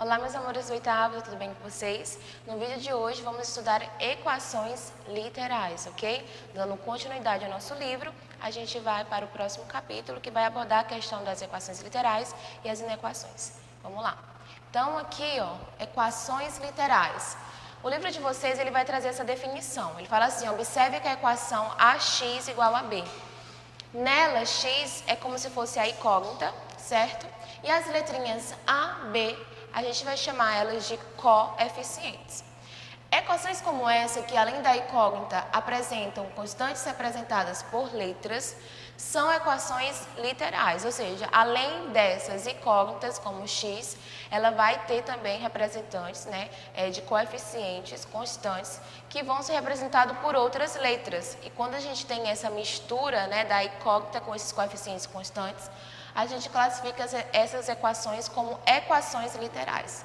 Olá, meus amores do oitavo, tudo bem com vocês? No vídeo de hoje vamos estudar equações literais, ok? Dando continuidade ao nosso livro, a gente vai para o próximo capítulo que vai abordar a questão das equações literais e as inequações. Vamos lá. Então aqui, equações literais. O livro de vocês ele vai trazer essa definição. Ele fala assim, observe que a equação AX igual a B. Nela, x é como se fosse a incógnita, certo? E as letrinhas A, B, a gente vai chamar elas de coeficientes. Equações como essa, que além da incógnita apresentam constantes representadas por letras, são equações literais, ou seja, além dessas incógnitas, como x, ela vai ter também representantes de coeficientes constantes que vão ser representados por outras letras. E quando a gente tem essa mistura da incógnita com esses coeficientes constantes, a gente classifica essas equações como equações literais.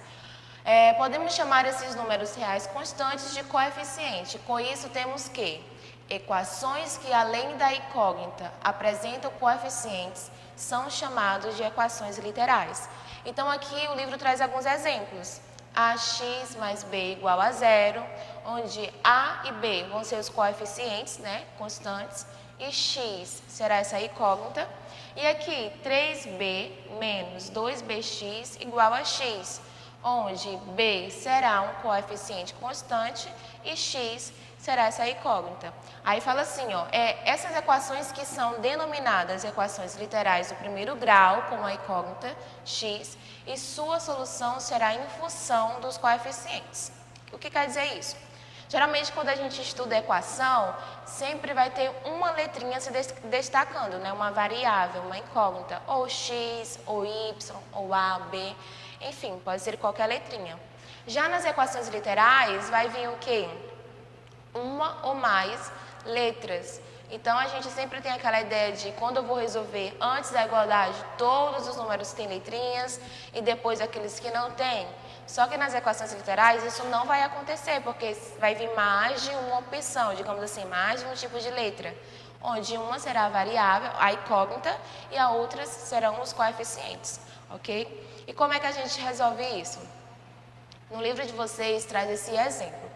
Podemos chamar esses números reais constantes de coeficiente. Com isso, temos que equações que, além da incógnita, apresentam coeficientes, são chamados de equações literais. Então, aqui o livro traz alguns exemplos. AX mais B igual a zero, onde A e B vão ser os coeficientes, constantes, e x será essa incógnita. E aqui, 3b menos 2bx igual a x, onde b será um coeficiente constante e x será essa incógnita. Aí fala assim, essas equações que são denominadas equações literais do primeiro grau, como a incógnita x, e sua solução será em função dos coeficientes. O que quer dizer isso? Geralmente, quando a gente estuda a equação, sempre vai ter uma letrinha se destacando, uma variável, uma incógnita, ou x, ou y, ou a, b, enfim, pode ser qualquer letrinha. Já nas equações literais, vai vir o quê? Uma ou mais letras. Então, a gente sempre tem aquela ideia de quando eu vou resolver antes da igualdade, todos os números têm letrinhas e depois aqueles que não têm. Só que nas equações literais isso não vai acontecer, porque vai vir mais de uma opção, digamos assim, mais de um tipo de letra, onde uma será a variável, a incógnita, e a outras serão os coeficientes, ok? E como é que a gente resolve isso? No livro de vocês traz esse exemplo.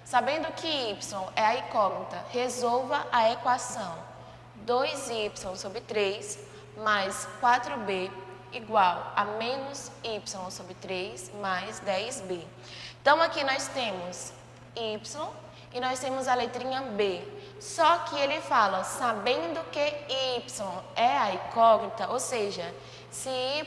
Sabendo que y é a incógnita, resolva a equação 2y sobre 3 mais 4b igual a menos y sobre 3 mais 10b. Então, aqui nós temos y e nós temos a letrinha b. Só que ele fala, sabendo que y é a incógnita, ou seja, se y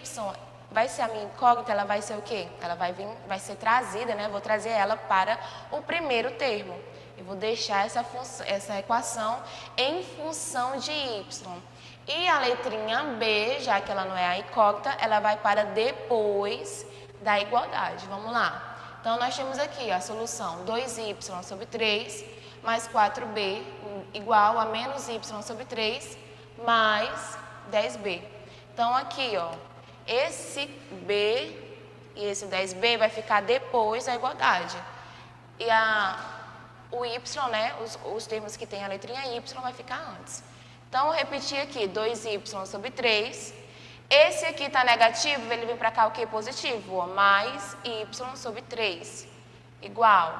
vai ser a minha incógnita, ela vai ser o quê? Ela vai ser trazida, vou trazer ela para o primeiro termo. Eu vou deixar essa equação em função de y. E a letrinha B, já que ela não é a incógnita, ela vai para depois da igualdade. Vamos lá. Então, nós temos aqui a solução 2y sobre 3 mais 4b igual a menos y sobre 3 mais 10b. Então, aqui, esse b e esse 10b vai ficar depois da igualdade. E o y, os termos que tem a letrinha y vai ficar antes. Então, eu repeti aqui, 2y sobre 3. Esse aqui está negativo, ele vem para cá o que? Positivo, mais y sobre 3, igual.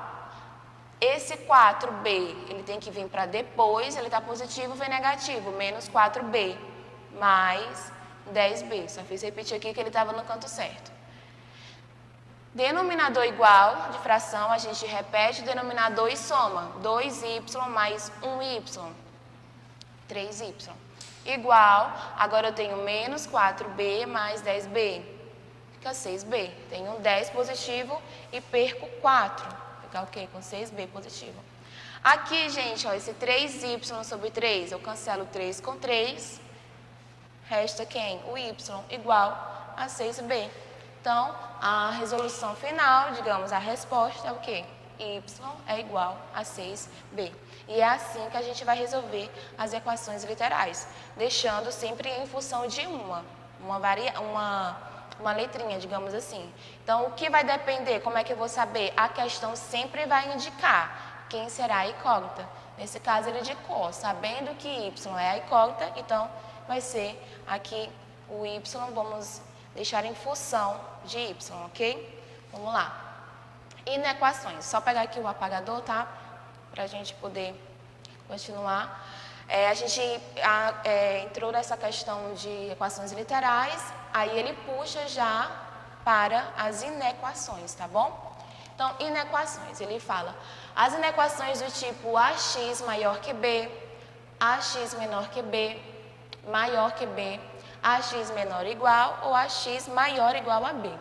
Esse 4b, ele tem que vir para depois, ele está positivo, vem negativo, menos 4b, mais 10b. Só fiz repetir aqui que ele estava no canto certo. Denominador igual de fração, a gente repete o denominador e soma. 2y mais 1y. 3y. Igual, agora eu tenho menos 4b mais 10b. Fica 6b. Tenho um 10 positivo e perco 4. Fica ok com 6b positivo. Aqui, gente, esse 3y sobre 3, eu cancelo 3 com 3. Resta quem? O y, igual a 6b. Então, a resolução final, digamos, a resposta é o quê? Y é igual a 6b. E é assim que a gente vai resolver as equações literais, deixando sempre em função de uma letrinha, digamos assim. Então, o que vai depender, como é que eu vou saber? A questão sempre vai indicar quem será a incógnita. Nesse caso, ele indicou, sabendo que y é a incógnita, então vai ser aqui o y, vamos deixar em função de y, ok? Vamos lá. Inequações. Só pegar aqui o apagador, tá? Para a gente poder continuar. A gente entrou nessa questão de equações literais, aí ele puxa já para as inequações, tá bom? Então, inequações, ele fala, as inequações do tipo ax maior que b, ax menor que b, maior que b, ax menor ou igual ou ax maior ou igual a b.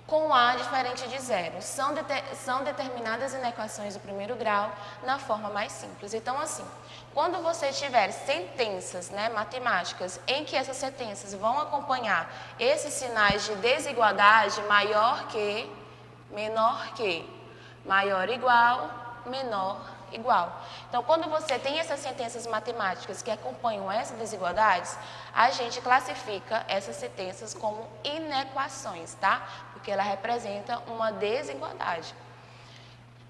Com A diferente de zero, são determinadas inequações do primeiro grau na forma mais simples. Então, assim, quando você tiver sentenças, matemáticas, em que essas sentenças vão acompanhar esses sinais de desigualdade, maior que, menor que, maior igual, menor igual. Então, quando você tem essas sentenças matemáticas que acompanham essas desigualdades, a gente classifica essas sentenças como inequações, tá? Porque ela representa uma desigualdade.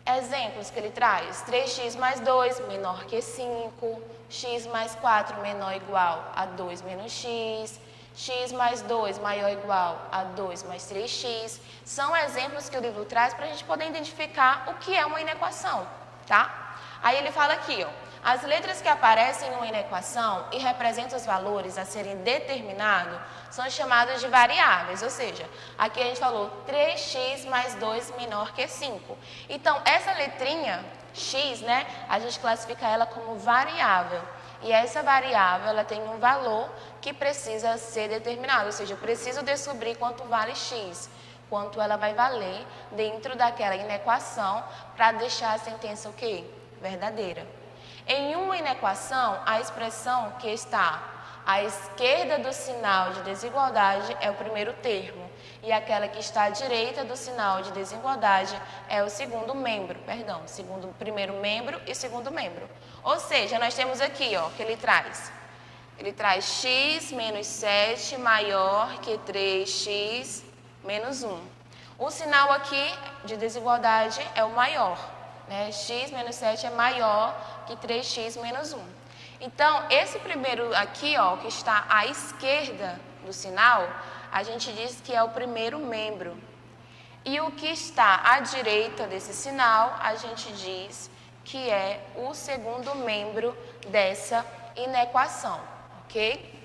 Exemplos que ele traz: 3x mais 2 menor que 5, x mais 4 menor ou igual a 2 menos x, x mais 2 maior ou igual a 2 mais 3x. São exemplos que o livro traz para a gente poder identificar o que é uma inequação, tá? Aí ele fala aqui, as letras que aparecem em uma inequação e representam os valores a serem determinados são chamadas de variáveis, ou seja, aqui a gente falou 3x mais 2 menor que 5. Então, essa letrinha x, a gente classifica ela como variável. E essa variável, ela tem um valor que precisa ser determinado, ou seja, eu preciso descobrir quanto vale x, quanto ela vai valer dentro daquela inequação para deixar a sentença o quê? Verdadeira. Em uma inequação, a expressão que está à esquerda do sinal de desigualdade é o primeiro termo, e aquela que está à direita do sinal de desigualdade é o segundo membro, primeiro membro e segundo membro. Ou seja, nós temos aqui, que ele traz x menos 7 maior que 3x menos 1. O sinal aqui de desigualdade é o maior. X menos 7 é maior que 3x menos 1. Então, esse primeiro aqui, que está à esquerda do sinal, a gente diz que é o primeiro membro. E o que está à direita desse sinal, a gente diz que é o segundo membro dessa inequação, ok?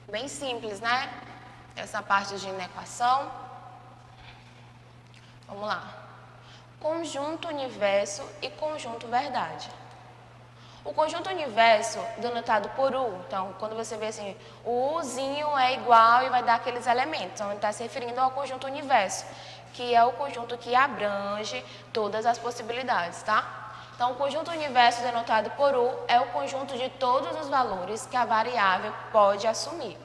Bem simples, Essa parte de inequação. Vamos lá. Conjunto universo e conjunto verdade. O conjunto universo, denotado por U, então, quando você vê assim, o Uzinho é igual e vai dar aqueles elementos, então ele está se referindo ao conjunto universo, que é o conjunto que abrange todas as possibilidades, tá? Então, o conjunto universo denotado por U é o conjunto de todos os valores que a variável pode assumir.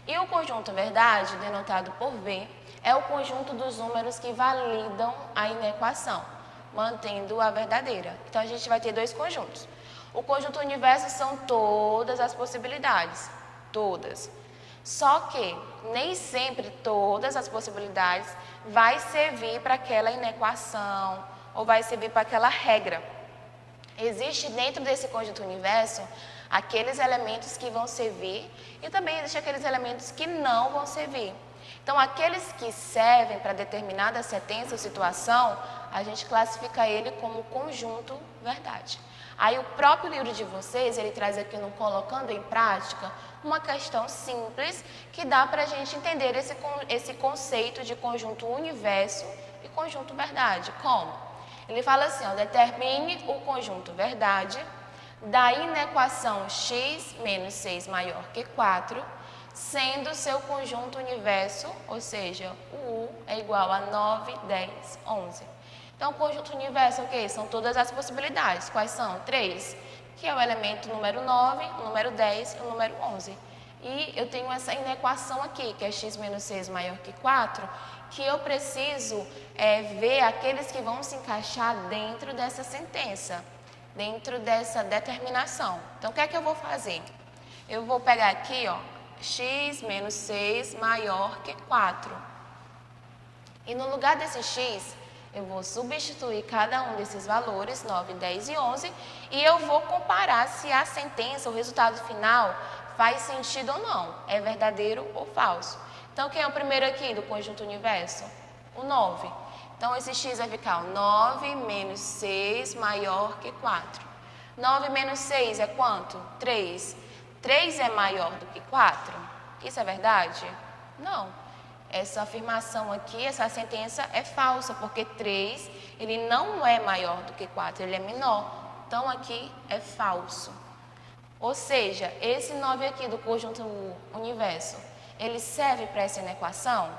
E o conjunto verdade, denotado por V, é o conjunto dos números que validam a inequação, mantendo-a verdadeira. Então, a gente vai ter dois conjuntos. O conjunto universo são todas as possibilidades, todas. Só que nem sempre todas as possibilidades vai servir para aquela inequação ou vai servir para aquela regra. Existe dentro desse conjunto universo aqueles elementos que vão servir e também existem aqueles elementos que não vão servir. Então, aqueles que servem para determinada sentença ou situação, a gente classifica ele como conjunto verdade. Aí o próprio livro de vocês, ele traz aqui no Colocando em Prática, uma questão simples que dá para a gente entender esse conceito de conjunto universo e conjunto verdade. Como? Ele fala assim, determine o conjunto verdade da inequação x menos 6 maior que 4, sendo seu conjunto universo, ou seja, o U é igual a 9, 10, 11. Então, o conjunto universo é o quê? São todas as possibilidades. Quais são? 3, que é o elemento número 9, o número 10 e o número 11. E eu tenho essa inequação aqui, que é x menos 6 maior que 4, que eu preciso ver aqueles que vão se encaixar dentro dessa sentença, dentro dessa determinação. Então, o que é que eu vou fazer? Eu vou pegar aqui, x menos 6 maior que 4. E no lugar desse x, eu vou substituir cada um desses valores, 9, 10 e 11, e eu vou comparar se a sentença, o resultado final, faz sentido ou não, é verdadeiro ou falso. Então, quem é o primeiro aqui do conjunto universo? o 9. Então, esse x vai ficar o 9 menos 6 maior que 4. 9 menos 6 é quanto? 3. 3 é maior do que 4? Isso é verdade? Não. Essa afirmação aqui, essa sentença é falsa, porque 3, ele não é maior do que 4, ele é menor. Então, aqui é falso. Ou seja, esse 9 aqui do conjunto universo, ele serve para essa inequação?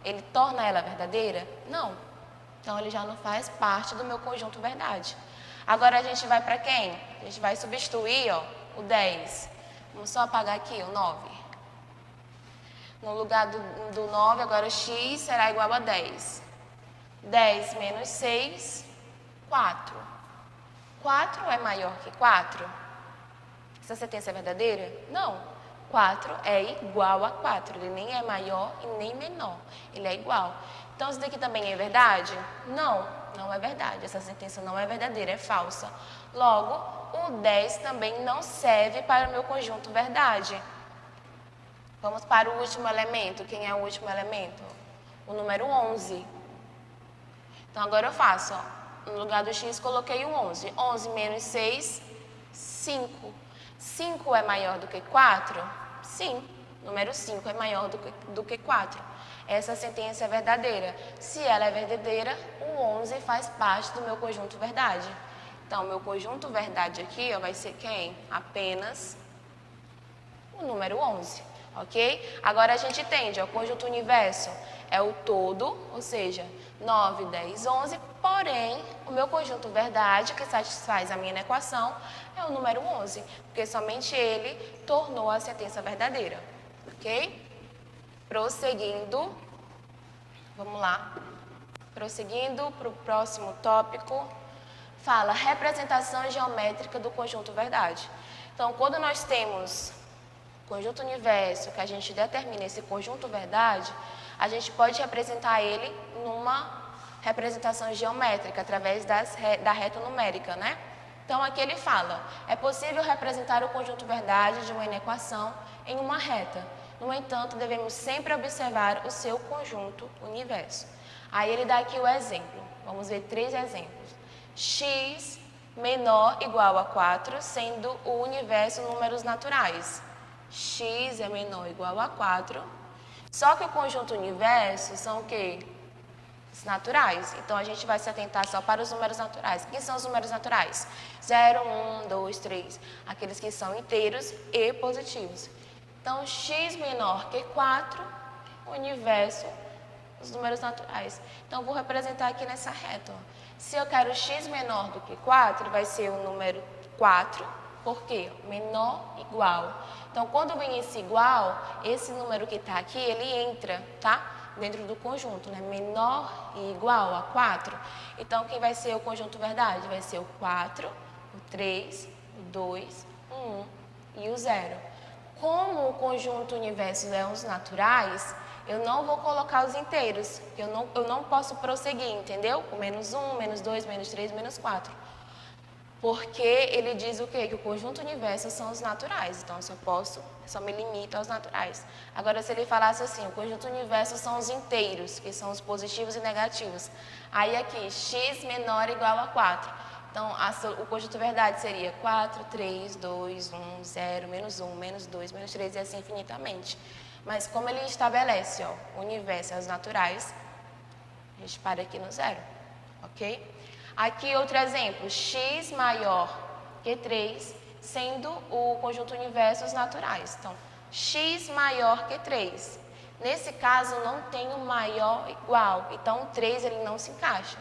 Ele torna ela verdadeira? Não. Então, ele já não faz parte do meu conjunto verdade. Agora, a gente vai para quem? A gente vai substituir, ó, o 10. Vamos só apagar aqui o 9. No lugar do 9, agora x será igual a 10. 10 menos 6, 4. 4 é maior que 4? Essa sentença é verdadeira? Não. 4 é igual a 4. Ele nem é maior e nem menor. Ele é igual. Então, isso daqui também é verdade? Não, não é verdade. Essa sentença não é verdadeira, é falsa. Logo, o 10 também não serve para o meu conjunto verdade. Vamos para o último elemento. Quem é o último elemento? O número 11. Então, agora eu faço, ó, no lugar do x, coloquei o 11. 11 menos 6, 5. 5 é maior do que 4? Sim, número 5 é maior do que 4. Essa sentença é verdadeira. Se ela é verdadeira, o 11 faz parte do meu conjunto verdade. Então, meu conjunto verdade aqui, ó, vai ser quem? Apenas o número 11. Ok? Agora a gente entende, ó, o conjunto universo é o todo, ou seja, 9, 10, 11, porém, o meu conjunto verdade, que satisfaz a minha equação, é o número 11, porque somente ele tornou a sentença verdadeira. Ok? Prosseguindo, vamos lá. Prosseguindo para o próximo tópico, fala representação geométrica do conjunto verdade. Então, quando nós temos conjunto universo, que a gente determina esse conjunto verdade, a gente pode representar ele numa representação geométrica, através da reta numérica, né? Então, aqui ele fala, é possível representar o conjunto verdade de uma inequação em uma reta. No entanto, devemos sempre observar o seu conjunto universo. Aí ele dá aqui o exemplo. Vamos ver 3 exemplos. X menor igual a 4, sendo o universo números naturais. X é menor ou igual a 4. Só que o conjunto universo são o quê? Os naturais. Então, a gente vai se atentar só para os números naturais. Quem são os números naturais? 0, 1, 2, 3. Aqueles que são inteiros e positivos. Então, x menor que 4, universo, os números naturais. Então, vou representar aqui nessa reta. Ó. Se eu quero x menor do que 4, vai ser o número 4. Por quê? Menor igual. Então, quando vem esse igual, esse número que está aqui, ele entra, tá? Dentro do conjunto, né? Menor e igual a 4. Então, quem vai ser o conjunto verdade? Vai ser o 4, o 3, o 2, o 1 e o 0. Como o conjunto universo é os naturais, eu não vou colocar os inteiros. Eu não posso prosseguir, entendeu? O menos 1, menos 2, menos 3, menos 4. Porque ele diz o quê? Que o conjunto universo são os naturais. Então, só me limito aos naturais. Agora, se ele falasse assim, o conjunto universo são os inteiros, que são os positivos e negativos. Aí aqui, x menor ou igual a 4. Então, o conjunto verdade seria 4, 3, 2, 1, 0, menos 1, menos 2, menos 3 e assim infinitamente. Mas como ele estabelece, ó, o universo e os naturais, a gente para aqui no 0, ok? Aqui outro exemplo, x maior que 3, sendo o conjunto universo os naturais. Então, x maior que 3. Nesse caso, não tem o maior igual, então o 3 ele não se encaixa.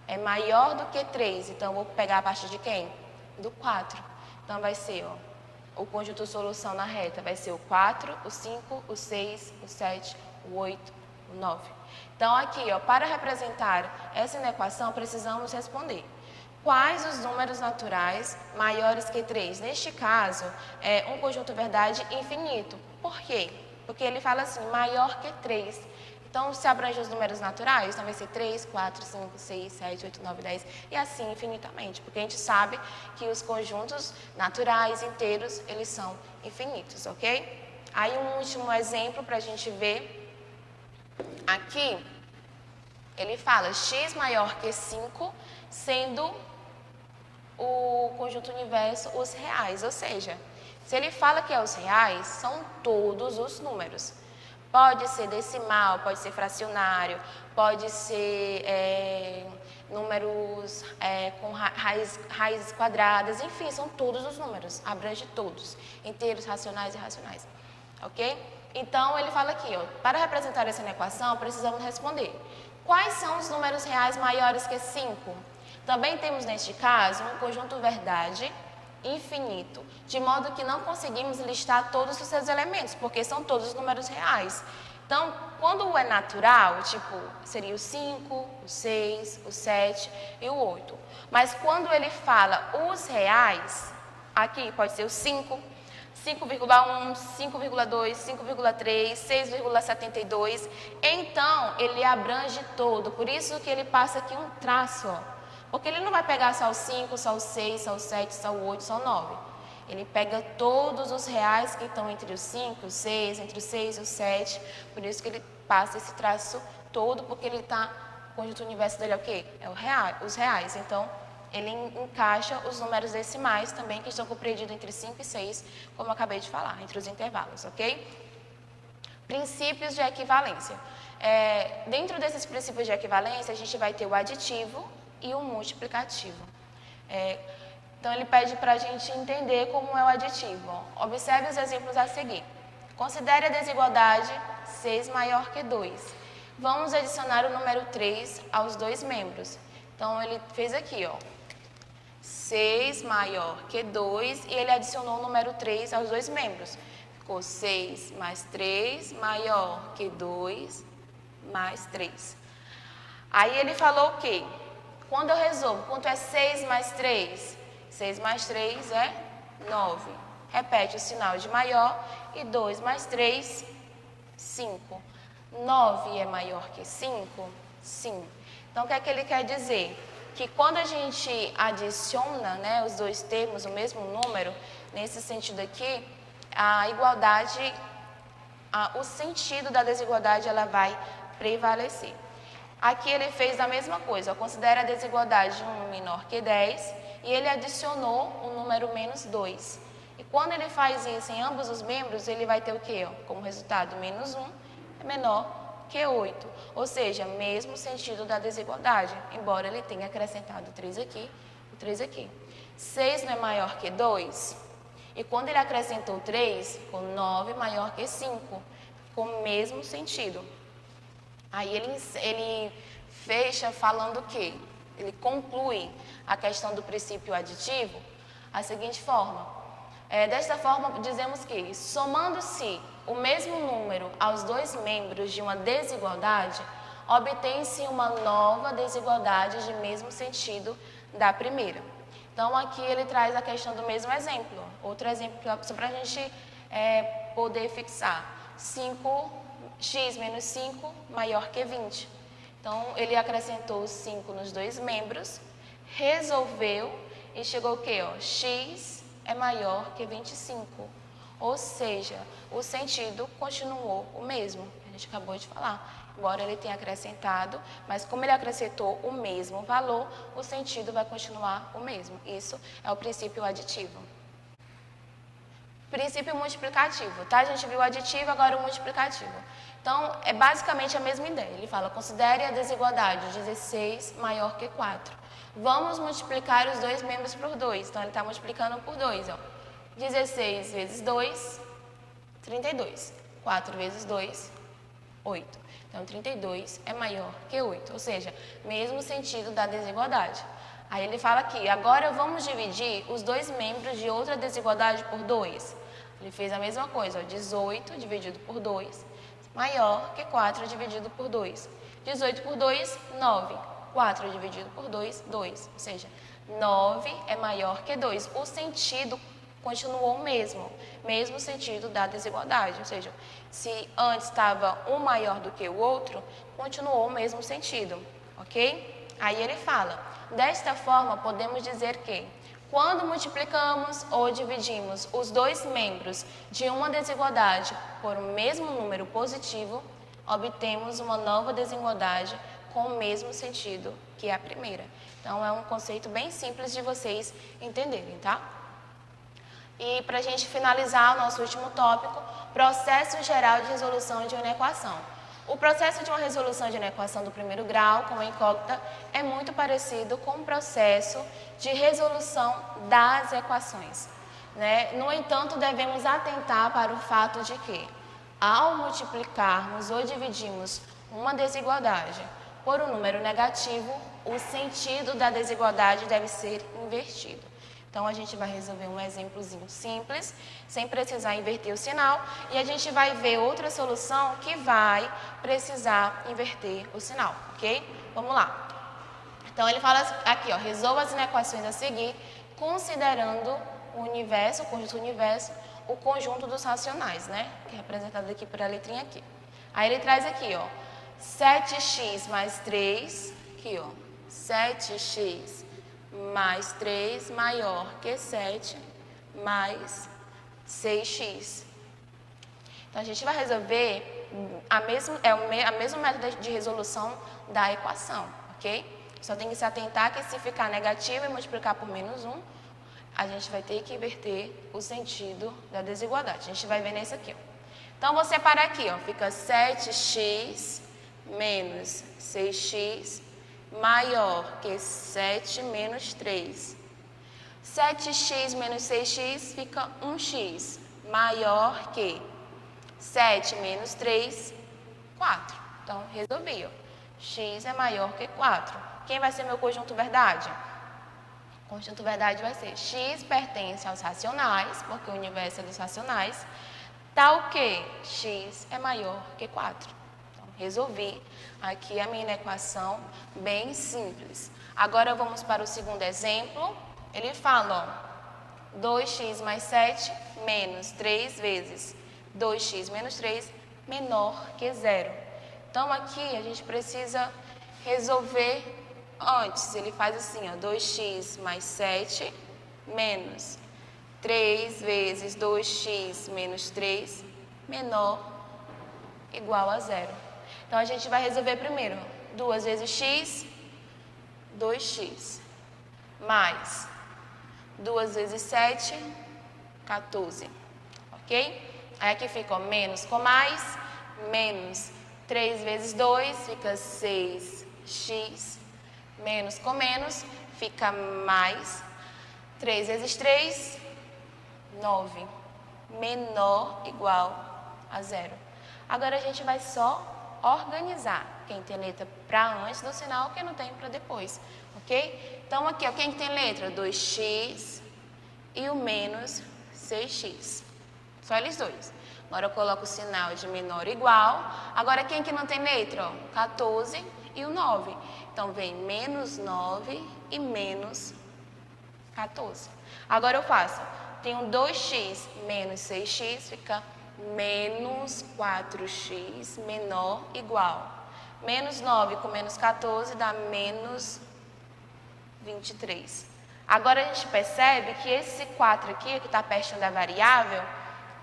É maior do que 3, então eu vou pegar a partir de quem? Do 4. Então vai ser, ó, o conjunto solução na reta vai ser o 4, o 5, o 6, o 7, o 8, o 9. Então, aqui, ó, para representar essa inequação, precisamos responder. Quais os números naturais maiores que 3? Neste caso, é um conjunto verdade infinito. Por quê? Porque ele fala assim, maior que 3. Então, se abrange os números naturais, então vai ser 3, 4, 5, 6, 7, 8, 9, 10 e assim infinitamente. Porque a gente sabe que os conjuntos naturais inteiros, eles são infinitos, ok? Aí um último exemplo para a gente ver. Aqui, Ele fala x maior que 5, sendo o conjunto universo os reais, ou seja, se ele fala que é os reais, são todos os números. Pode ser decimal, pode ser fracionário, pode ser números com raízes quadradas, enfim, são todos os números, abrange todos, inteiros, racionais e irracionais, ok? Então, ele fala aqui, ó, para representar essa equação, precisamos responder. Quais são os números reais maiores que 5? Também temos, neste caso, um conjunto verdade infinito, de modo que não conseguimos listar todos os seus elementos, porque são todos os números reais. Então, quando é natural, tipo, seria o 5, o 6, o 7 e o 8. Mas quando ele fala os reais, aqui pode ser o 5, 5,1, 5,2, 5,3, 6,72. Então, ele abrange todo. Por isso que ele passa aqui um traço, ó. Porque ele não vai pegar só o 5, só o 6, só o 7, só o 8, só o 9. Ele pega todos os reais que estão entre o 5, o 6, entre o 6 e o 7. Por isso que ele passa esse traço todo, porque ele está, o conjunto universo dele é o quê? É o real, os reais. Então, ele encaixa os números decimais também, que estão compreendidos entre 5 e 6, como eu acabei de falar, entre os intervalos, ok? Princípios de equivalência. Dentro desses princípios de equivalência, a gente vai ter o aditivo e o multiplicativo. Então, ele pede para a gente entender como é o aditivo. Ó. Observe os exemplos a seguir. Considere a desigualdade 6 maior que 2. Vamos adicionar o número 3 aos dois membros. Então, ele fez aqui, ó, 6 maior que 2 e ele adicionou o número 3 aos dois membros. Ficou 6 mais 3 maior que 2 mais 3. Aí ele falou o quê? Quando eu resolvo, quanto é 6 mais 3? 6 mais 3 é 9. Repete o sinal de maior e 2 mais 3, 5. 9 é maior que 5? Sim. Então, o que é que ele quer dizer? Que quando a gente adiciona, né, os dois termos, o mesmo número, nesse sentido aqui, a igualdade, o sentido da desigualdade, ela vai prevalecer. Aqui ele fez a mesma coisa, considera a desigualdade 1 menor que 10 e ele adicionou o número menos 2. E quando ele faz isso em ambos os membros, ele vai ter o quê? Como resultado, menos 1 é menor que 8. Ou seja, mesmo sentido da desigualdade, embora ele tenha acrescentado 3 aqui, o 3 aqui. 6 não é maior que 2? E quando ele acrescentou 3, ficou 9 maior que 5, com o mesmo sentido. Aí ele fecha falando o quê? Ele conclui a questão do princípio aditivo da seguinte forma. Desta forma, dizemos que, somando-se o mesmo número aos dois membros de uma desigualdade, obtém-se uma nova desigualdade de mesmo sentido da primeira. Então, aqui ele traz a questão do mesmo exemplo. Outro exemplo, só para a gente poder fixar. 5x menos 5 maior que 20. Então, ele acrescentou 5 nos dois membros, resolveu e chegou o quê? Ó, x é maior que 25. Ou seja, o sentido continuou o mesmo, que a gente acabou de falar. Embora ele tenha acrescentado, mas como ele acrescentou o mesmo valor, o sentido vai continuar o mesmo. Isso é o princípio aditivo. Princípio multiplicativo, tá? A gente viu o aditivo, agora o multiplicativo. Então, é basicamente a mesma ideia. Ele fala, considere a desigualdade 16 maior que 4. Vamos multiplicar os dois membros por 2. Então, ele está multiplicando por 2, ó. 16 vezes 2, 32. 4 vezes 2, 8. Então, 32 é maior que 8. Ou seja, mesmo sentido da desigualdade. Aí ele fala aqui, agora vamos dividir os dois membros de outra desigualdade por 2. Ele fez a mesma coisa, ó, 18 dividido por 2, maior que 4 dividido por 2. 18 por 2, 9. 4 dividido por 2, 2. Ou seja, 9 é maior que 2. O sentido continuou o mesmo sentido da desigualdade. Ou seja, se antes estava um maior do que o outro, continuou o mesmo sentido, ok? Aí ele fala, desta forma podemos dizer que, quando multiplicamos ou dividimos os dois membros de uma desigualdade por um mesmo número positivo, obtemos uma nova desigualdade com o mesmo sentido que a primeira. Então, é um conceito bem simples de vocês entenderem, tá? E para a gente finalizar o nosso último tópico, processo geral de resolução de uma equação. O processo de uma resolução de uma equação do primeiro grau, com a incógnita, é muito parecido com o processo de resolução das equações, né? No entanto, devemos atentar para o fato de que, ao multiplicarmos ou dividirmos uma desigualdade por um número negativo, o sentido da desigualdade deve ser invertido. Então, a gente vai resolver um exemplozinho simples, sem precisar inverter o sinal, e a gente vai ver outra solução que vai precisar inverter o sinal, ok? Vamos lá. Então, ele fala aqui, ó, resolva as inequações a seguir, considerando o universo, o conjunto universo, o conjunto dos racionais, né? Que é representado aqui por a letrinha aqui. Aí ele traz aqui, ó, 7x mais 3, aqui, ó, 7x mais 3 maior que 7 mais 6x. Então, a gente vai resolver a mesma método de resolução da equação, ok? Só tem que se atentar que se ficar negativo e multiplicar por menos 1, a gente vai ter que inverter o sentido da desigualdade. A gente vai ver nesse aqui, ó. Então, vou separar aqui, ó, fica 7x menos 6x maior que 7 menos 3. 7x menos 6x fica 1x, maior que 7 menos 3, 4. Então, resolvi, ó. X é maior que 4. Quem vai ser meu conjunto verdade? O conjunto verdade vai ser x pertence aos racionais, porque o universo é dos racionais, tal que x é maior que 4. Então, resolvi aqui a minha equação bem simples. Agora, vamos para o segundo exemplo. Ele fala, ó, 2x mais 7 menos 3 vezes 2x menos 3 menor que 0. Então, aqui a gente precisa resolver antes. Ele faz assim, ó, 2x mais 7 menos 3 vezes 2x menos 3 menor igual a 0. Então, a gente vai resolver primeiro 2 vezes x, 2x, mais 2 vezes 7, 14, ok? Aí aqui fica, ó, menos com mais, menos 3 vezes 2, fica 6x, menos com menos, fica mais, 3 vezes 3, 9, menor igual a 0. Agora, a gente vai só organizar. Quem tem letra para antes do sinal, quem não tem para depois, ok? Então, aqui, ó, quem tem letra? 2x e o menos 6x. Só eles dois. Agora, eu coloco o sinal de menor igual. Agora, quem que não tem letra? Ó, 14 e o 9. Então, vem menos 9 e menos 14. Agora, eu faço. Tenho 2x menos 6x, fica menos 4x menor igual. Menos 9 com menos 14 dá menos 23. Agora, a gente percebe que esse 4 aqui, que está pertinho da variável,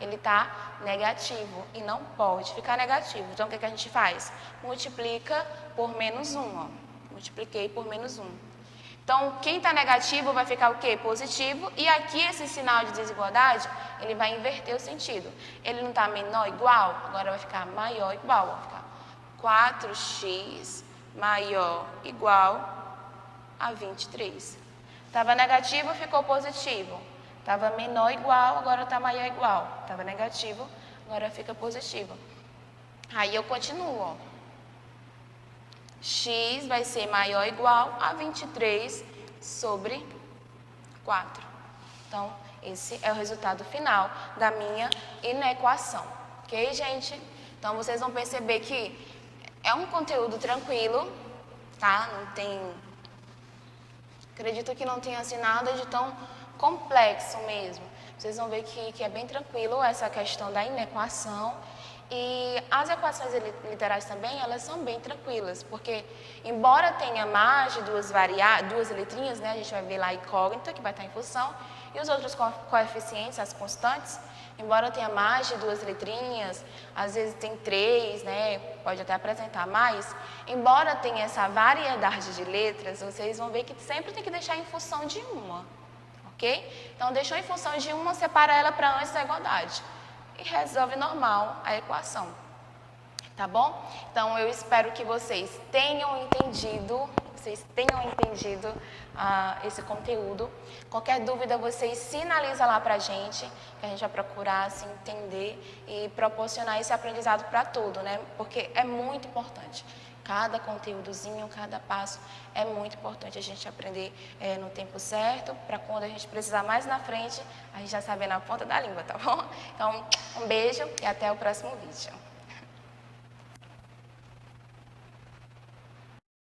ele está negativo e não pode ficar negativo. Então, o que a gente faz? Multiplica por menos 1. Ó. Multipliquei por menos 1. Então, quem está negativo vai ficar o quê? Positivo. E aqui, esse sinal de desigualdade, ele vai inverter o sentido. Ele não está menor igual, agora vai ficar maior igual. Vai ficar 4x maior igual a 23. Estava negativo, ficou positivo. Estava menor igual, agora está maior igual. Estava negativo, agora fica positivo. Aí eu continuo, ó. X vai ser maior ou igual a 23 sobre 4. Então, esse é o resultado final da minha inequação. Ok, gente? Então, vocês vão perceber que é um conteúdo tranquilo, tá? Não tem... Acredito que não tenha assim nada de tão complexo mesmo. Vocês vão ver que é bem tranquilo essa questão da inequação. E as equações literais também, elas são bem tranquilas, porque embora tenha mais de duas letrinhas, né, a gente vai ver lá a incógnita, que vai estar em função, E os outros coeficientes, as constantes, embora tenha mais de 2 letrinhas, às vezes tem 3, né? Pode até apresentar mais. Embora tenha essa variedade de letras, vocês vão ver que sempre tem que deixar em função de uma, ok? Então, deixou em função de uma, separa ela para antes da igualdade e resolve normal a equação. Tá bom? Então, eu espero que vocês tenham entendido esse conteúdo. Qualquer dúvida, vocês sinalizam lá pra gente, que a gente vai procurar se entender e proporcionar esse aprendizado para todo, né? Porque é muito importante. Cada conteúdozinho, cada passo é muito importante a gente aprender no tempo certo, para quando a gente precisar mais na frente, a gente já saber na ponta da língua, tá bom? Então, um beijo e até o próximo vídeo.